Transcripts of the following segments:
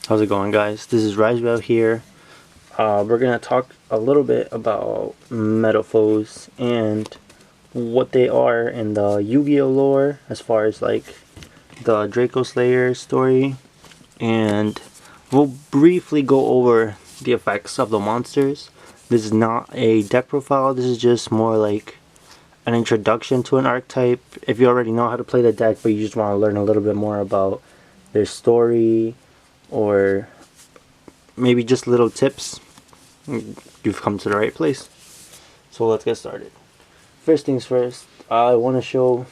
How's it going, guys? This is YuGiOh here. We're gonna talk a little bit about MetalFoes and what they are in the Yu-Gi-Oh lore, as far as like the Draco Slayer story, and we'll briefly go over the effects of the monsters. This is not a deck profile. This is just more like an introduction to an archetype. If you already know how to play the deck, but you just want to learn a little bit more about their story, or maybe just little tips, you've come to the right place. So let's get started. First things first, I want to show,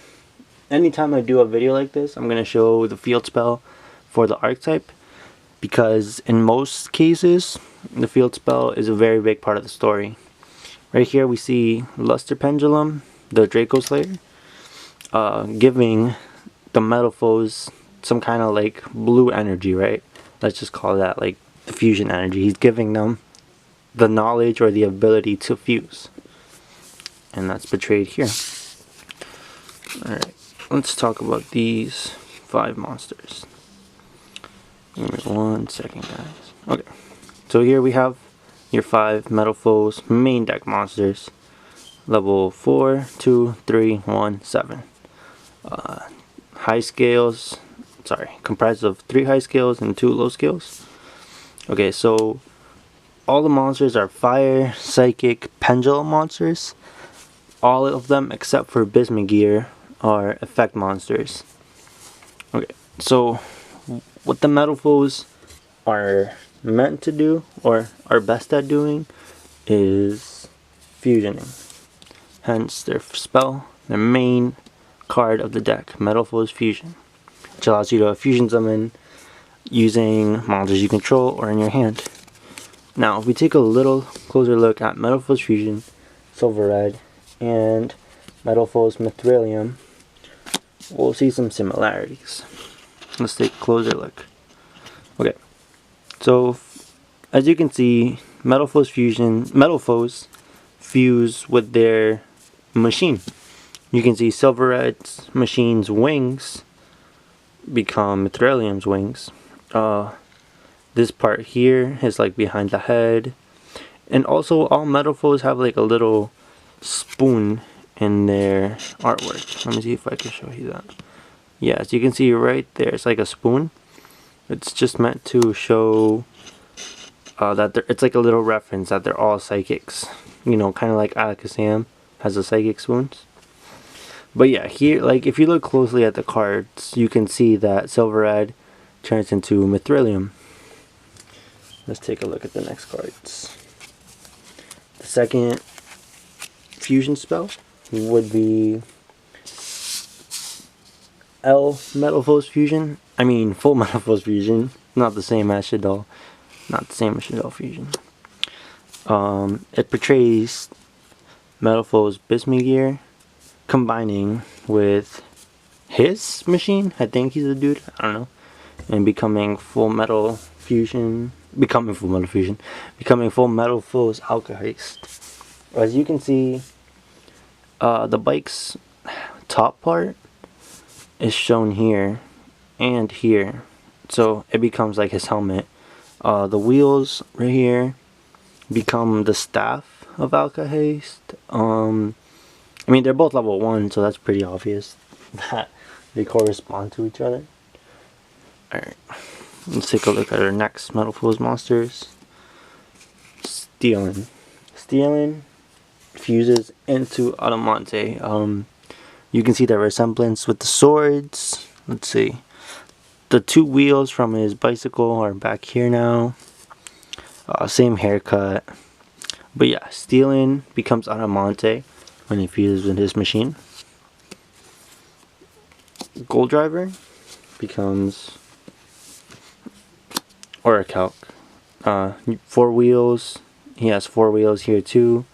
anytime I do a video like this, I'm going to show the field spell for the archetype, because in most cases the field spell is a very big part of the story. Right here we see Luster Pendulum, the Draco Slayer, giving the MetalFoes some kind of like blue energy, right? Let's just call that like the fusion energy. He's giving them the knowledge or the ability to fuse, and that's portrayed here. Alright, let's talk about these 5 monsters. Give me 1 second, guys. Okay, so here we have your 5 MetalFoes main deck monsters. Level 4, 2, 3, 1, 7. High scales, comprised of 3 high scales and 2 low scales. Okay, so all the monsters are fire, psychic, pendulum monsters. All of them except for Bismugear are effect monsters. Okay, so what the MetalFoes are meant to do, or are best at doing, is fusioning. Hence their spell, their main card of the deck, MetalFoes Fusion, which allows you to fusion summon using monsters you control or in your hand. Now, if we take a little closer look at MetalFoes Fusion, Silver Red, and MetalFoes Mithrilium, we'll see some similarities. Let's take a closer look. Okay, so as you can see, MetalFoes fuse with their machine. You can see Silver Red's machine's wings become Mithrilium's wings. This part here is like behind the head, and also all MetalFoes have like a little spoon in their artwork. Let me see if I can show you that. Yeah, as you can see right there, it's like a spoon. It's just meant to show that it's like a little reference that they're all psychics. You know, kind of like Alakazam has the psychic spoons. But yeah, here, like if you look closely at the cards, you can see that Silver Red turns into Mithrilium. Let's take a look at the next cards. The second fusion spell would be MetalFoes Fusion. I mean, full MetalFoes Fusion. Not the same as Shadow. Not the same as Shadow Fusion. It portrays MetalFoes Bismugear combining with his machine. I think he's a dude. I don't know. And becoming full MetalFoes Alka-Heist. As you can see, the bike's top part is shown here and here, so it becomes like his helmet. The wheels right here become the staff of Alka-Heist. I mean, they're both level 1, so that's pretty obvious that they correspond to each other. Alright, let's take a look at our next MetalFoes monsters. Stealing fuses into Adamante. You can see the resemblance with the swords. Let's see. The 2 wheels from his bicycle are back here now. Same haircut. But yeah, Stealing becomes Adamante when he fuses with his machine. Gold Driver becomes Orichalc. 4 wheels. He has 4 wheels here too.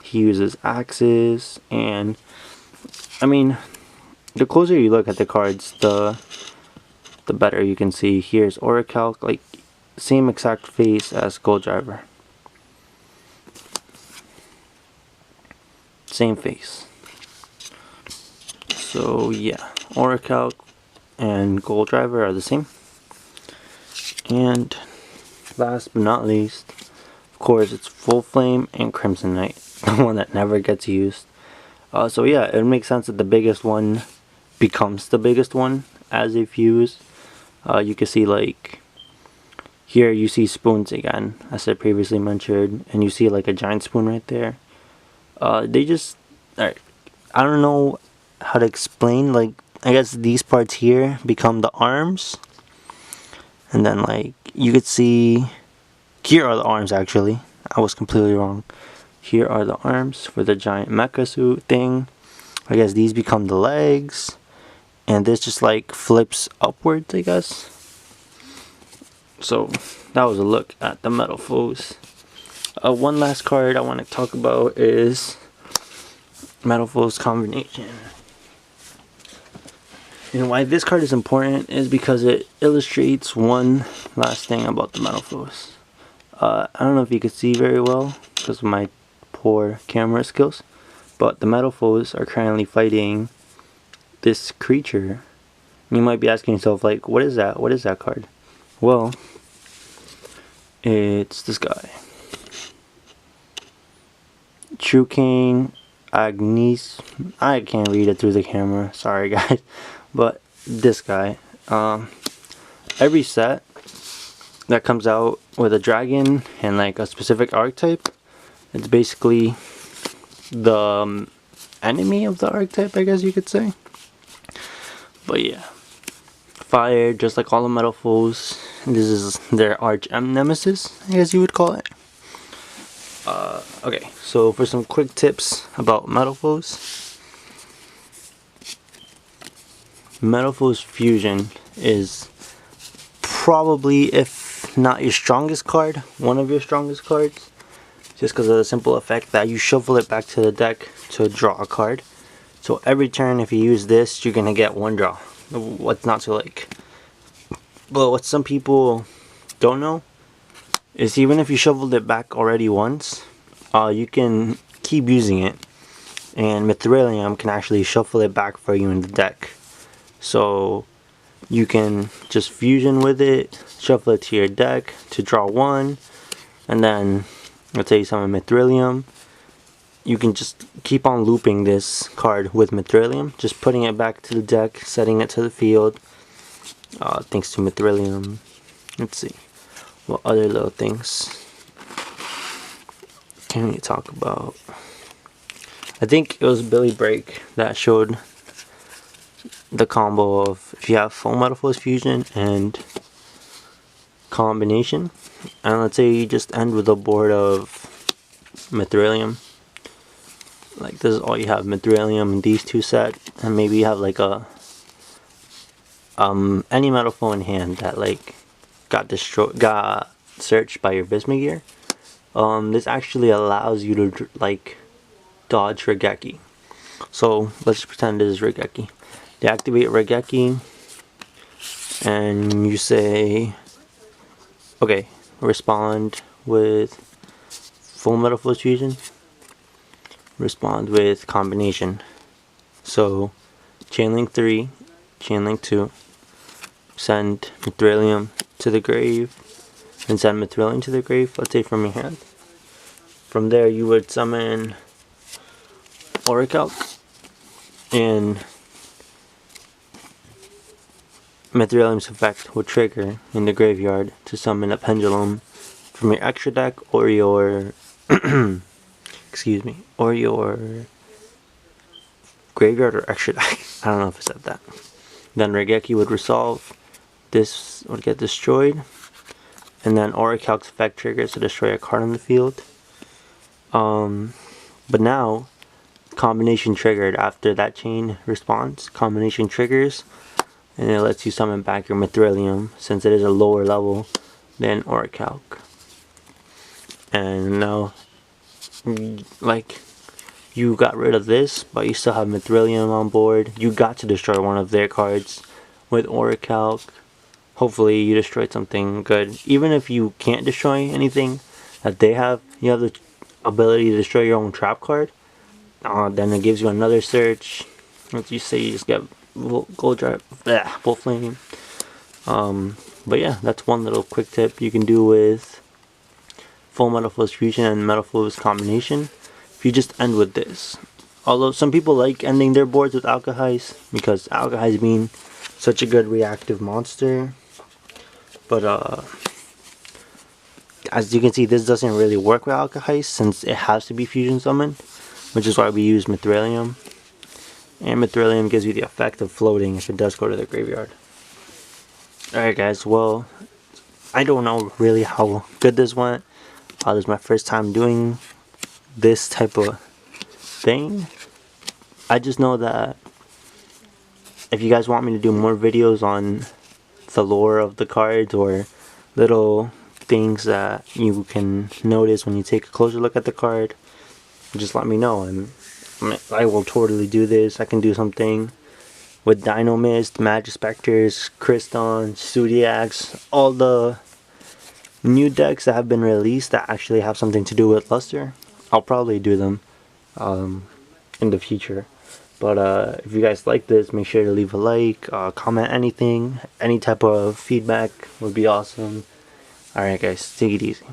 He uses axes, and I mean, the closer you look at the cards, the better you can see. Here's Orichalc, like same exact face as Gold Driver. Same face. So yeah, Orichalc and Gold Driver are the same. And last but not least, of course, it's Full Flame and Crimson Knight, the one that never gets used. So yeah, it makes sense that the biggest one becomes the biggest one as they fuse. You can see, like, here you see spoons again, as I previously mentioned, and you see like a giant spoon right there. They just, alright, I don't know how to explain, like, I guess these parts here become the arms, and then like you could see, here are the arms actually, I was completely wrong. Here are the arms for the giant mecha suit thing. I guess these become the legs, and this just like flips upwards, I guess. So that was a look at the MetalFoes. One last card I want to talk about is MetalFoes combination. And why this card is important is because it illustrates one last thing about the MetalFoes. I don't know if you could see very well because of my poor camera skills, but the MetalFoes are currently fighting this creature. You might be asking yourself, like, what is that? What is that card? Well, it's this guy. True King Agnes. I can't read it through the camera. Sorry, guys. But this guy. Every set that comes out with a dragon and like a specific archetype, it's basically the enemy of the archetype, I guess you could say. But yeah, fire, just like all the MetalFoes. This is their arch nemesis, I guess you would call it. Okay, so for some quick tips about MetalFoes. MetalFoes Fusion is probably, if not your strongest card, one of your strongest cards. Just because of the simple effect that you shuffle it back to the deck to draw a card. So every turn, if you use this, you're gonna get one draw. What's not to like? But what some people don't know is even if you shuffled it back already once, you can keep using it, and Mithrilium can actually shuffle it back for you in the deck. So you can just fusion with it, shuffle it to your deck to draw one, and then I'll tell you something, Mithrilium, you can just keep on looping this card with Mithrilium, just putting it back to the deck, setting it to the field, thanks to Mithrilium. Let's see, what other little things can we talk about? I think it was Billy Break that showed the combo of if you have full MetalFoes Fusion and combination, and let's say you just end with a board of Mithrilium, like this is all you have, Mithrilium and these two set, and maybe you have like a any MetalFoe in hand that like got searched by your Vismagear. This actually allows you to like dodge Regeki. So let's just pretend this is Regeki. Deactivate Regeki, and you say, okay, respond with full MetalFoes Fusion, respond with combination. So Chainlink 3, Chainlink 2, send Mithrilium to the grave, and send Mithrilium to the grave, let's say from your hand. From there you would summon Orichalc, and Mithrilium's effect will trigger in the graveyard to summon a pendulum from your extra deck or your excuse me, or your graveyard or extra deck. I don't know if I said that. Then Regeki would resolve, this would get destroyed, and then Orichalc's effect triggers to destroy a card on the field. But now combination triggered after that chain response. Combination triggers, and it lets you summon back your Mithrilium since it is a lower level than Orichalc. And now, like, you got rid of this, but you still have Mithrilium on board. You got to destroy one of their cards with Orichalc. Hopefully you destroyed something good. Even if you can't destroy anything that they have, you have the ability to destroy your own trap card. Then it gives you another search. Let's just say you just get Full Flame. But yeah, that's one little quick tip you can do with full MetalFoes fusion and MetalFoes combination. If you just end with this. Although some people like ending their boards with Alka-Highs because Alka-Highs being such a good reactive monster. But as you can see, this doesn't really work with Alka-Highs since it has to be fusion summoned, which is why we use Mithrilium. And Mithrilium gives you the effect of floating if it does go to the graveyard. Alright guys, well, I don't know really how good this went. This is my first time doing this type of thing. I just know that if you guys want me to do more videos on the lore of the cards or little things that you can notice when you take a closer look at the card, just let me know and I will totally do this. I can do something with Dino Mist, Magic Specters, Kriston, Zodiacs, all the new decks that have been released that actually have something to do with Luster. I'll probably do them in the future. But if you guys like this, make sure to leave a like, comment anything, any type of feedback would be awesome. Alright guys, take it easy.